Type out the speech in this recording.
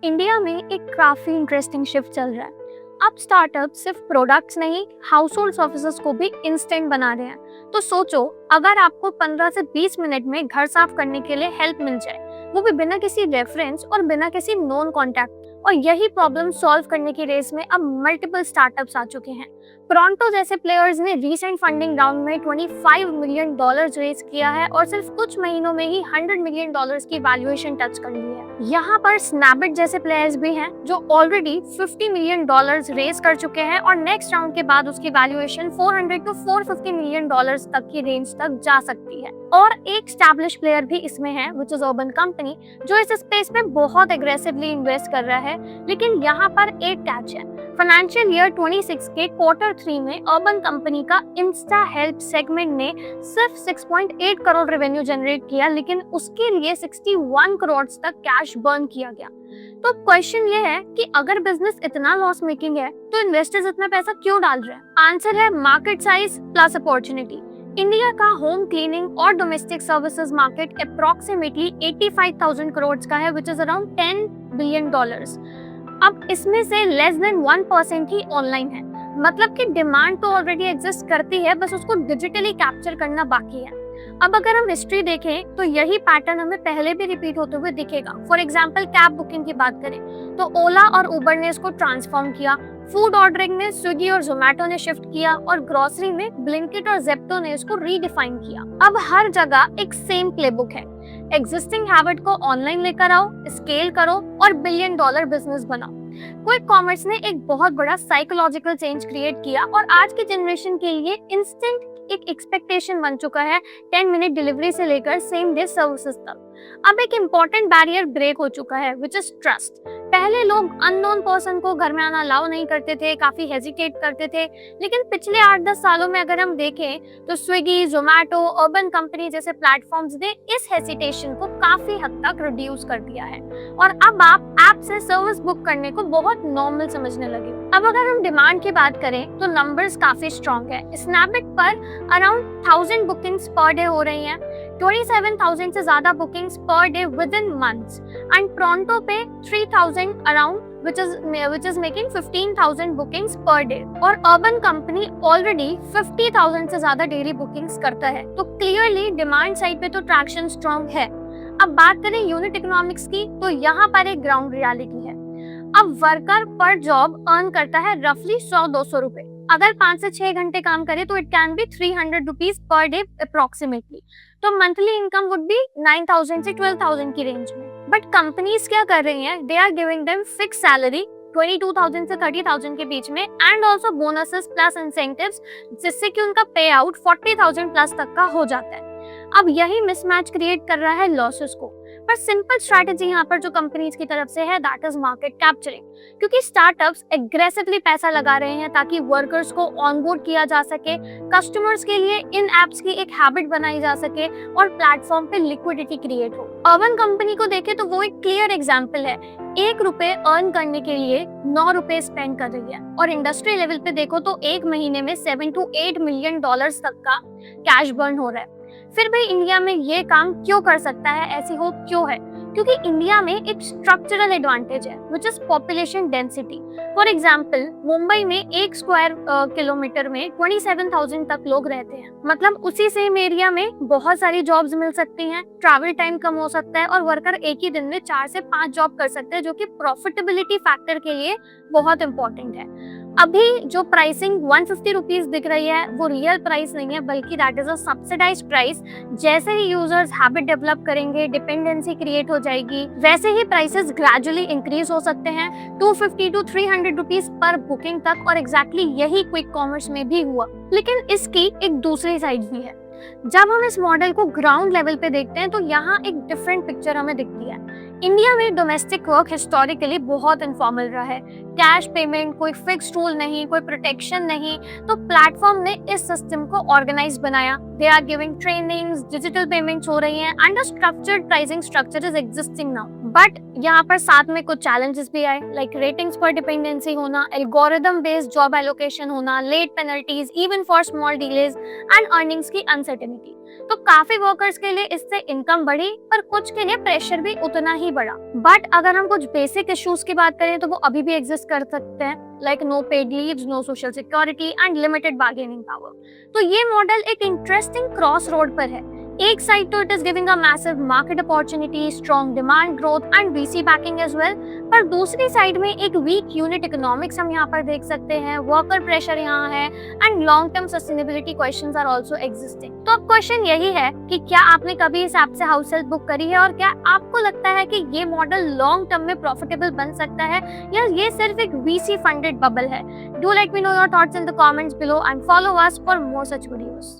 India में एक काफी इंटरेस्टिंग शिफ्ट चल रहा है। अब स्टार्टअप सिर्फ प्रोडक्ट्स नहीं, हाउस होल्ड सर्विसेज को भी इंस्टेंट बना रहे हैं। तो सोचो, अगर आपको 15 से 20 मिनट में घर साफ करने के लिए हेल्प मिल जाए, वो भी बिना किसी रेफरेंस और बिना किसी नोन कॉन्टैक्ट। और यही प्रॉब्लम सॉल्व करने की रेस में अब मल्टीपल स्टार्टअप्स आ चुके हैं। प्रोंटो जैसे प्लेयर्स ने रीसेंट फंडिंग राउंड में $25 मिलियन रेज किया है और सिर्फ कुछ महीनों में ही $100 मिलियन की वैल्यूएशन टच कर ली है। यहाँ पर स्नैपडील जैसे प्लेयर्स भी हैं जो ऑलरेडी $50 मिलियन रेज कर चुके हैं और नेक्स्ट राउंड के बाद उसकी वैल्यूएशन 400 to 450 मिलियन तक की रेंज तक जा सकती है। और एक स्टैब्लिश प्लेयर भी इसमें है, विच इज अर्बन कंपनी, जो इस स्पेस में बहुत एग्रेसिवली इन्वेस्ट कर रहा है। लेकिन यहाँ पर एक कैच है। फाइनेंशियल ईयर 26 के Q3 में अर्बन कंपनी का इंस्टा हेल्प सेगमेंट ने सिर्फ 6.8 करोड़ रेवेन्यू जनरेट किया, लेकिन उसके लिए 61 करोड़ तक कैश बर्न किया गया। तो क्वेश्चन ये है कि अगर बिजनेस इतना लॉस मेकिंग है तो इन्वेस्टर्स इतना पैसा क्यों डाल रहे हैं? आंसर है market size plus opportunity. India का होम क्लीनिंग और domestic services market approximately 85,000 crore का है, विच इज अराउंड $10 बिलियन। अब इसमें से लेस देन 1% ही ऑनलाइन है। मतलब कि डिमांड तो ऑलरेडी एग्जिस्ट करती है, बस उसको डिजिटली कैप्चर करना बाकी है। अब अगर हम हिस्ट्री देखें तो यही पैटर्न हमें पहले भी रिपीट होते हुए दिखेगा। फॉर एग्जांपल कैब बुकिंग की बात करें तो ओला और उबर ने इसको ट्रांसफॉर्म किया, फूड ऑर्डरिंग में स्विगी और जोमेटो ने शिफ्ट किया और ग्रोसरी में ब्लिंकिट और जेप्टो ने इसको रीडिफाइन किया। अब हर जगह एक सेम प्लेबुक है, एग्जिस्टिंग हैबिट को ऑनलाइन लेकर आओ, स्केल करो और $1 बिलियन बिजनेस बनाओ। क्विक कॉमर्स ने एक बहुत बड़ा साइकोलॉजिकल चेंज क्रिएट किया और आज की जनरेशन के लिए इंस्टेंट एक एक्सपेक्टेशन बन चुका है, 10 मिनट डिलीवरी से लेकर सेम डे सर्विसेज तक। अब एक इम्पोर्टेंट बैरियर ब्रेक हो चुका है, विच इज ट्रस्ट। पहले लोग अननोन पर्सन को घर में आना अलाउ नहीं करते थे, काफी हेजिटेट करते थे, लेकिन पिछले 8-10 सालों में अगर हम देखें तो स्विगी, जोमेटो, अर्बन कंपनी जैसे प्लेटफॉर्म्स ने इस हेजिटेशन को काफी हद तक रिड्यूस कर दिया है और अब आप ऐप से सर्विस बुक करने को बहुत नॉर्मल समझने लगे। अब अगर हम डिमांड की बात करें तो नंबर्स काफी स्ट्रॉन्ग है। स्नैपडील पर अराउंड 1000 बुकिंग्स पर डे हो रही हैं, 27,000 से ज्यादा bookings per day with in months, and pronto पे 3,000 around which is making 15,000 bookings per day। और अर्बन कंपनी ऑलरेडी 50,000 से ज्यादा डेली बुकिंग्स करता है। तो क्लियरली डिमांड साइड पे तो ट्रैक्शन स्ट्रॉन्ग है। अब बात करें यूनिट इकोनॉमिक्स की तो यहाँ पर एक ग्राउंड रियलिटी है। अब वर्कर पर जॉब अर्न करता है रफली 100-200 रुपए। अगर 5 से 6 घंटे काम करे तो it can be 300 rupees per day approximately. तो मंथली इनकम वुड बी 9,000 से 12,000 की रेंज में। बट कंपनीज क्या कर रही हैं? They are giving them fix salary 22,000 से 30,000 के बीच में and also bonuses plus incentives, जिससे कि उनका पे आउट 40,000 प्लस तक का हो जाता है। अब यही मिसमैच क्रिएट कर रहा है लॉसेस को। पर सिंपल स्ट्रैटेजी यहाँ पर जो कंपनीज की तरफ से है, दैट इज मार्केट कैप्चरिंग। क्योंकि स्टार्टअप्स एग्रेसिवली पैसा लगा रहे हैं ताकि वर्कर्स को ऑनबोर्ड किया जा सके, कस्टमर्स के लिए इन एप्स की एक हैबिट बनाई जा सके और प्लेटफॉर्म पे लिक्विडिटी क्रिएट हो। अर्बन कंपनी को देखे तो वो एक क्लियर एग्जाम्पल है। ₹1 अर्न करने के लिए ₹9 स्पेंड कर रही है और इंडस्ट्री लेवल पे देखो तो एक महीने में $7 to 8 मिलियन तक का कैश बर्न हो रहा है। फिर भी इंडिया में ये काम क्यों कर सकता है? ऐसी होप क्यों है? क्योंकि इंडिया में एक स्ट्रक्चरल एडवांटेज है, which is population density. For example Mumbai में 1 स्क्वायर किलोमीटर में 27,000 तक लोग रहते हैं। मतलब उसी सेम एरिया में बहुत सारी जॉब्स मिल सकती हैं, ट्रैवल टाइम कम हो सकता है और वर्कर एक ही दिन में 4 से 5 जॉब कर सकते हैं, जो कि प्रॉफिटेबिलिटी फैक्टर के लिए बहुत इंपॉर्टेंट है। अभी जो प्राइसिंग 150 रुपीज दिख रही है वो रियल प्राइस नहीं है, बल्कि that is a subsidised price. जैसे ही यूजर्स हैबिट डेवलप करेंगे, डिपेंडेंसी क्रिएट हो जाएगी, वैसे ही प्राइसेस ग्रेजुअली इंक्रीज हो सकते हैं 250 to 300 रुपीज पर बुकिंग तक। और एग्जैक्टली यही क्विक कॉमर्स में भी हुआ। लेकिन इसकी एक दूसरी साइड भी है। जब हम इस मॉडल को ग्राउंड लेवल पे देखते हैं तो यहाँ एक डिफरेंट पिक्चर हमें दिखती है। इंडिया में डोमेस्टिक वर्क हिस्टोरिकली बहुत इनफॉर्मल रहा है। कैश पेमेंट, कोई फिक्स्ड रूल नहीं, कोई प्रोटेक्शन नहीं। तो प्लेटफॉर्म ने इस सिस्टम को ऑर्गेनाइज बनाया। They are giving trainings, digital payments हो रही हैं and a structured pricing structure is existing now. But यहाँ पर साथ में कुछ चैलेंजेस भी आए, लाइक रेटिंग्स पर डिपेंडेंसी होना, एल्गोरिदम बेस्ड जॉब एलोकेशन होना, late penalties even for small delays and earnings की अनसर्टेनिटी। तो काफी वर्कर्स के लिए इससे इनकम बढ़ी, पर कुछ के लिए प्रेशर भी उतना ही बढ़ा। बट अगर हम कुछ बेसिक इश्यूज की बात करें तो वो अभी भी एग्जिस्ट कर सकते हैं, like no paid leaves, no social security and limited bargaining power. तो ये मॉडल एक इंटरेस्टिंग क्रॉस रोड पर है। एक साइड तो it is giving a massive market opportunity, strong demand growth and VC backing as well, पर दूसरी side में एक वीक यूनिट इकोनॉमिक्स हम यहाँ पर देख सकते हैं, वर्कर प्रेशर यहाँ है and long term sustainability questions are also existing. तो अब क्वेश्चन यही है कि क्या आपने कभी इस ऐप से हाउस हेल्प बुक करी है और क्या आपको लगता है कि ये मॉडल लॉन्ग टर्म में प्रॉफिटेबल बन सकता है या ये सिर्फ एक वीसी फंडेड बबल है? Do let me know your thoughts in the comments below and follow us for more such videos.